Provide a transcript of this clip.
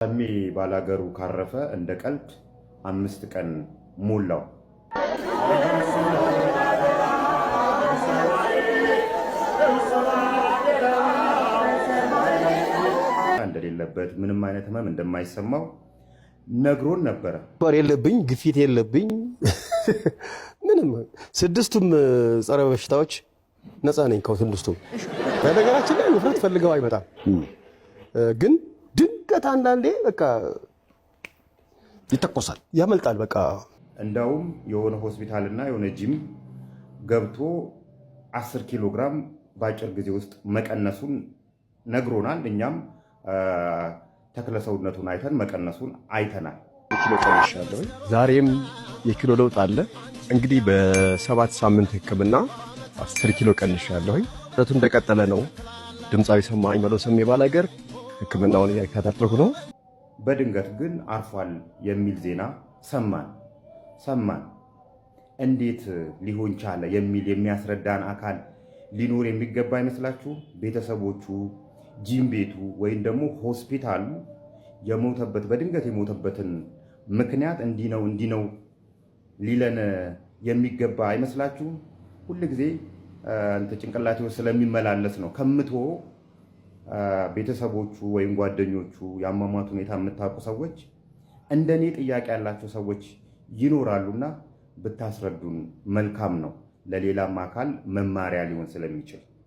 ሰሜ ባላገሩ ካረፈ እንደ ቀልድ 5 ቀን ሞላው። እንደሌለበት ምንም አይነት ህመም እንደማይሰማው ነግሮን ነበረ። በር የለብኝ፣ ግፊት የለብኝ፣ ምንም 6ቱም ጸረ በሽታዎች ነፃ ነኝ ከ6ቱም። በነገራችን ላይ ውፍረት ፈልገው አይመጣም፣ ግን ድንገት አንዳንዴ በቃ ይተኮሳል፣ ያመልጣል። በቃ እንዳውም የሆነ ሆስፒታልና የሆነ ጂም ገብቶ 10 ኪሎ ግራም በአጭር ጊዜ ውስጥ መቀነሱን ነግሮናል። እኛም ተክለሰውነቱን አይተን መቀነሱን አይተናል። ኪሎ ቀንሻለሁ። ዛሬም የኪሎ ለውጥ አለ። እንግዲህ በ7 ሳምንት ህክምና 10 ኪሎ ቀንሻለሁ። እሱ እንደቀጠለ ነው። ድምፃዊ ሰማኸኝ መለው ሰሜ ባላገር ህክምናውን እያከታተልኩ ነው። በድንገት ግን አርፏል የሚል ዜና ሰማን። እንዴት ሊሆን ቻለ የሚል የሚያስረዳን አካል ሊኖር የሚገባ አይመስላችሁ? ቤተሰቦቹ፣ ጂም ቤቱ ወይም ደግሞ ሆስፒታሉ የሞተበት በድንገት የሞተበትን ምክንያት እንዲህ ነው ሊለን የሚገባ አይመስላችሁ? ሁልጊዜ ጭንቅላቴ ውስጥ ስለሚመላለስ ነው። ከምቶ ቤተሰቦቹ ወይም ጓደኞቹ የአሟሟት ሁኔታ የምታውቁ ሰዎች እንደኔ ጥያቄ ያላቸው ሰዎች ይኖራሉና ብታስረዱን መልካም ነው። ለሌላም አካል መማሪያ ሊሆን ስለሚችል